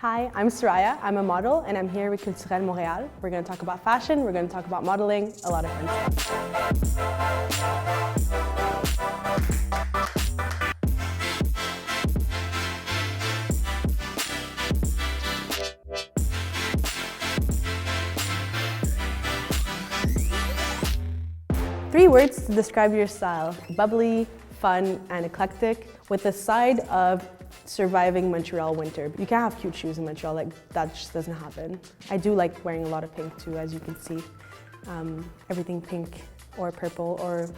Hi, I'm Soraya. I'm a model and I'm here with Cultur'Elles Montreal. We're going to talk about fashion, we're going to talk about modeling, a lot of fun stuff. 3 words to describe your style: bubbly, fun, and eclectic, with a side of surviving Montreal winter. You can't have cute shoes in Montreal, like that just doesn't happen. I do like wearing a lot of pink too, as you can see. Everything pink or purple or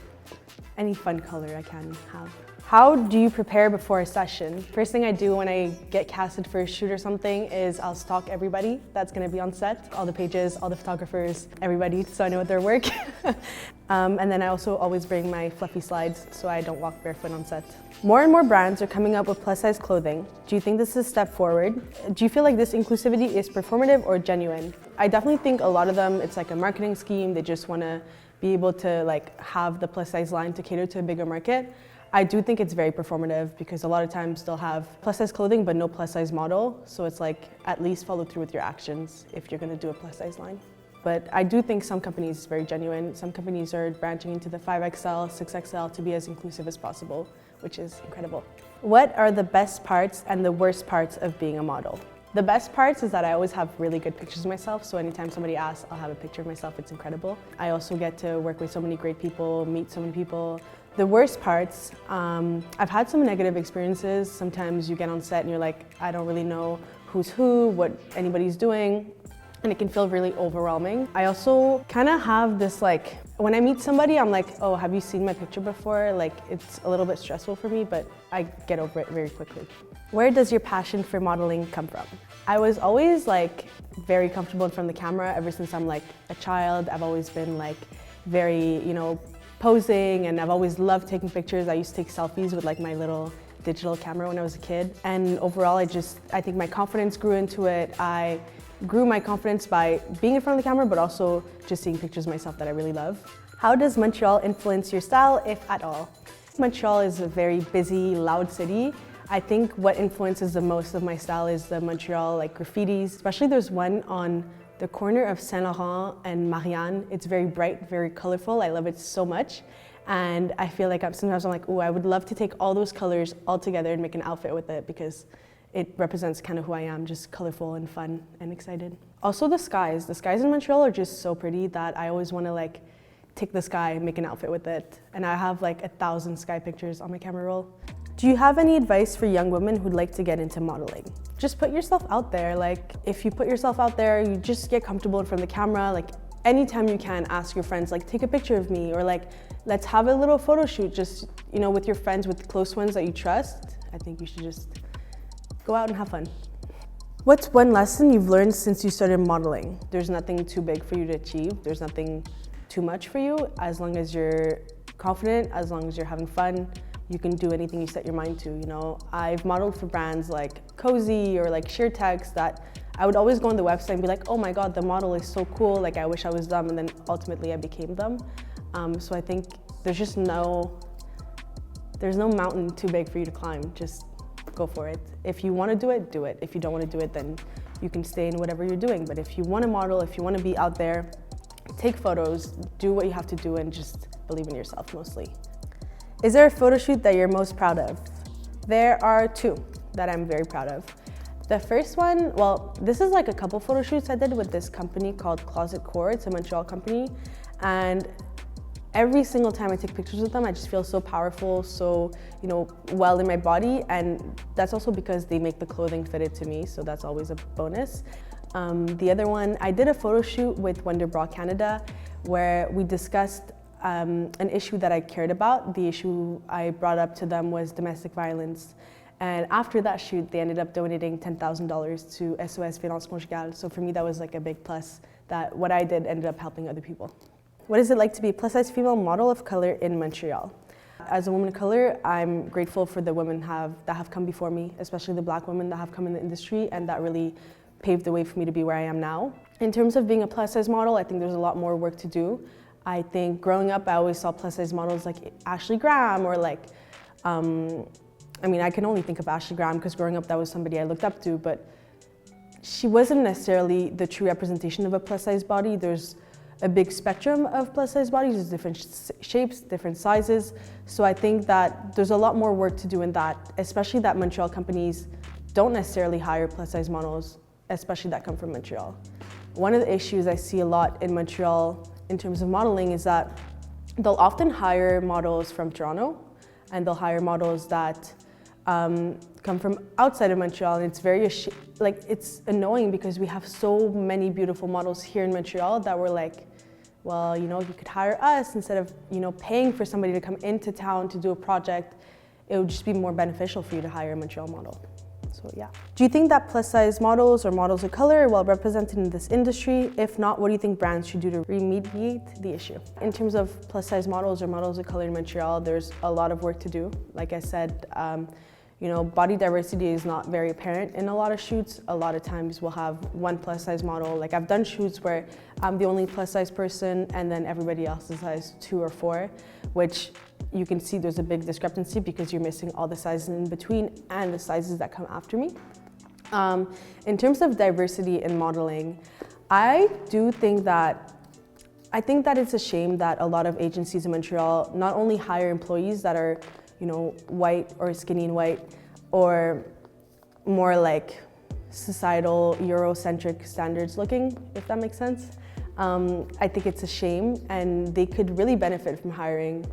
any fun color I can have. How do you prepare before a session? First thing I do when I get casted for a shoot or something is I'll stalk everybody that's gonna be on set, all the pages, all the photographers, everybody, so I know what their work. And then I also always bring my fluffy slides so I don't walk barefoot on set. More and more brands are coming up with plus-size clothing. Do you think this is a step forward? Do you feel like this inclusivity is performative or genuine? I definitely think a lot of them, it's like a marketing scheme. They just want to be able to like have the plus-size line to cater to a bigger market. I do think it's very performative because a lot of times they'll have plus-size clothing but no plus-size model. So it's like at least follow through with your actions if you're going to do a plus-size line. But I do think some companies is very genuine. Some companies are branching into the 5XL, 6XL to be as inclusive as possible, which is incredible. What are the best parts and the worst parts of being a model? The best parts is that I always have really good pictures of myself, so anytime somebody asks, I'll have a picture of myself. It's incredible. I also get to work with so many great people, meet so many people. The worst parts, I've had some negative experiences. Sometimes you get on set and you're like, I don't really know who's who, what anybody's doing, and it can feel really overwhelming. I also kind of have this like, when I meet somebody, I'm like, oh, have you seen my picture before? Like, it's a little bit stressful for me, but I get over it very quickly. Where does your passion for modeling come from? I was always like very comfortable in front of the camera ever since I'm like a child. I've always been like very, posing, and I've always loved taking pictures. I used to take selfies with like my little digital camera when I was a kid. And overall, I think my confidence grew into it. I grew my confidence by being in front of the camera, but also just seeing pictures of myself that I really love. How does Montreal influence your style, if at all? Montreal is a very busy, loud city. I think what influences the most of my style is the Montreal like graffitis. Especially there's one on the corner of Saint Laurent and Marianne. It's very bright, very colorful. I love it so much. And I feel like sometimes I'm like, oh, I would love to take all those colors all together and make an outfit with it because it represents kind of who I am, just colorful and fun and excited. Also the skies in Montreal are just so pretty that I always want to like take the sky and make an outfit with it. And I have like 1,000 sky pictures on my camera roll. Do you have any advice for young women who'd like to get into modeling? Just put yourself out there. Like if you put yourself out there, you just get comfortable in front of the camera. Like anytime you can, ask your friends, like take a picture of me, or like let's have a little photo shoot just, with your friends, with close ones that you trust. I think you should just go out and have fun. What's one lesson you've learned since you started modeling? There's nothing too big for you to achieve. There's nothing too much for you. As long as you're confident, as long as you're having fun, you can do anything you set your mind to. I've modeled for brands like Cozy or like SheerText that I would always go on the website and be like, oh my God, the model is so cool. Like I wish I was them. And then ultimately I became them. So I think there's no mountain too big for you to climb. Just go for it. If you want to do it, do it. If you don't want to do it, then you can stay in whatever you're doing. But if you want to model, if you want to be out there, take photos, do what you have to do, and just believe in yourself mostly. Is there a photo shoot that you're most proud of? There are 2 that I'm very proud of. The first one, well, this is like a couple photo shoots I did with this company called Closet Core. It's a Montreal company. And every single time I take pictures with them, I just feel so powerful, so, well in my body. And that's also because they make the clothing fitted to me, so that's always a bonus. The other one, I did a photo shoot with Wonder Bra Canada where we discussed an issue that I cared about. The issue I brought up to them was domestic violence. And after that shoot, they ended up donating $10,000 to SOS Violence Conjugale. So for me, that was like a big plus that what I did ended up helping other people. What is it like to be a plus-size female model of color in Montreal? As a woman of color, I'm grateful for the women that have come before me, especially the Black women that have come in the industry and that really paved the way for me to be where I am now. In terms of being a plus-size model, I think there's a lot more work to do. I think growing up, I always saw plus-size models like Ashley Graham or like, I can only think of Ashley Graham because growing up, that was somebody I looked up to, but she wasn't necessarily the true representation of a plus size body. There's a big spectrum of plus size bodies, there's different shapes, different sizes. So I think that there's a lot more work to do in that, especially that Montreal companies don't necessarily hire plus size models, especially that come from Montreal. One of the issues I see a lot in Montreal in terms of modeling is that they'll often hire models from Toronto, and they'll hire models that come from outside of Montreal, and it's very it's annoying because we have so many beautiful models here in Montreal that we're like, well, you know, you could hire us instead of, you know, paying for somebody to come into town to do a project. It would just be more beneficial for you to hire a Montreal model. So yeah. Do you think that plus size models or models of color are well represented in this industry? If not, what do you think brands should do to remediate the issue? In terms of plus size models or models of color in Montreal, there's a lot of work to do. Like I said, you know, body diversity is not very apparent in a lot of shoots. A lot of times we'll have one plus size model. Like I've done shoots where I'm the only plus size person and then everybody else is size 2 or 4, which you can see there's a big discrepancy because you're missing all the sizes in between and the sizes that come after me. In terms of diversity in modeling, I think that it's a shame that a lot of agencies in Montreal not only hire employees that are, you know, white or skinny and white, or more like societal Eurocentric standards looking, if that makes sense. I think it's a shame, and they could really benefit from hiring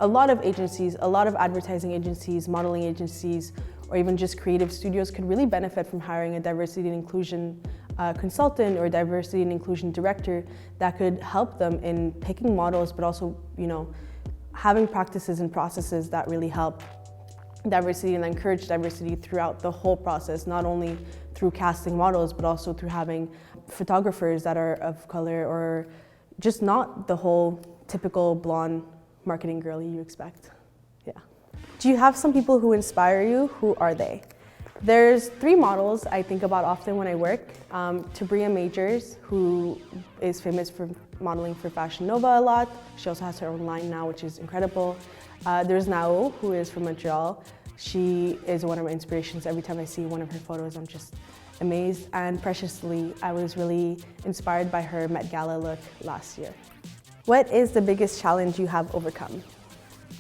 a lot of agencies, a lot of advertising agencies, modeling agencies, or even just creative studios could really benefit from hiring a diversity and inclusion consultant or a diversity and inclusion director that could help them in picking models, but also, you know, having practices and processes that really help diversity and encourage diversity throughout the whole process, not only through casting models, but also through having photographers that are of color, or just not the whole typical blonde marketing girly you expect. Yeah. Do you have some people who inspire you? Who are they? There's 3 models I think about often when I work. Tabria Majors, who is famous for modeling for Fashion Nova a lot. She also has her own line now, which is incredible. There's Nao, who is from Montreal. She is one of my inspirations. Every time I see one of her photos, I'm just amazed. And Preciously, I was really inspired by her Met Gala look last year. What is the biggest challenge you have overcome?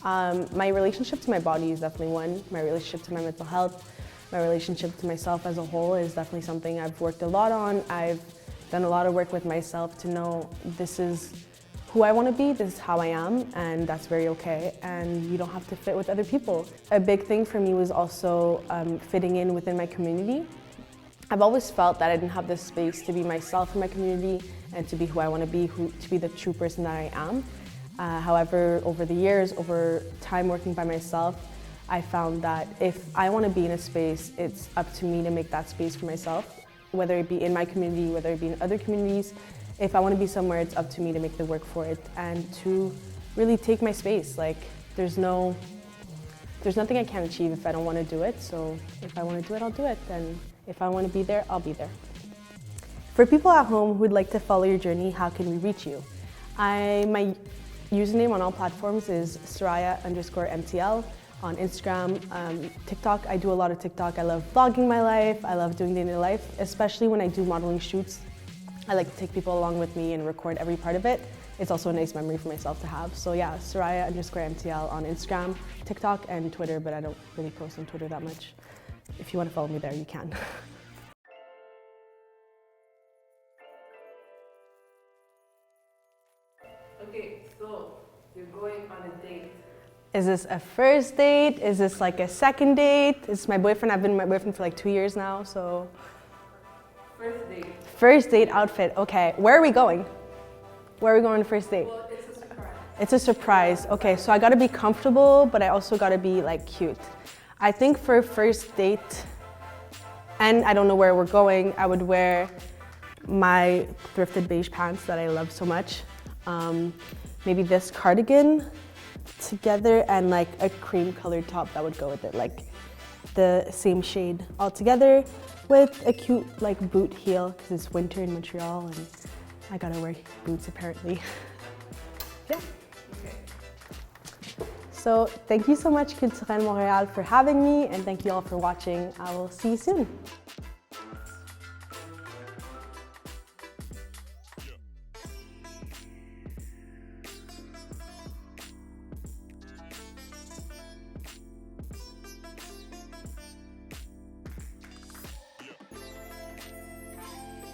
My relationship to my body is definitely one. My relationship to my mental health, my relationship to myself as a whole is definitely something I've worked a lot on. I've done a lot of work with myself to know this is who I want to be, this is how I am, and that's very okay, and you don't have to fit with other people. A big thing for me was also fitting in within my community. I've always felt that I didn't have the space to be myself in my community and to be who I want to be, to be the true person that I am. However, over the years, over time working by myself, I found that if I want to be in a space, it's up to me to make that space for myself, whether it be in my community, whether it be in other communities. If I want to be somewhere, it's up to me to make the work for it and to really take my space. Like, there's nothing I can't achieve if I don't want to do it. So if I want to do it, I'll do it. And if I want to be there, I'll be there. For people at home who'd like to follow your journey, how can we reach you? My username on all platforms is Soraya_MTL. On Instagram, TikTok. I do a lot of TikTok. I love vlogging my life. I love doing day-to-day life, especially when I do modeling shoots. I like to take people along with me and record every part of it. It's also a nice memory for myself to have. So yeah, Soraya_MTL on Instagram, TikTok, and Twitter, but I don't really post on Twitter that much. If you want to follow me there, you can. Okay, so you're going on a date. Is this a first date? Is this like a second date? It's my boyfriend. I've been my boyfriend for like 2 years now, so. First date. First date outfit, okay. Where are we going? Where are we going on the first date? Well, it's a surprise. It's a surprise. Okay, so I gotta be comfortable, but I also gotta be like cute. I think for a first date, and I don't know where we're going, I would wear my thrifted beige pants that I love so much. Maybe this cardigan together and like a cream colored top that would go with it, like the same shade all together with a cute like boot heel because it's winter in Montreal and I gotta wear boots apparently. Yeah. Okay. So thank you so much Cultur'Elles Montreal for having me, and thank you all for watching. I will see you soon.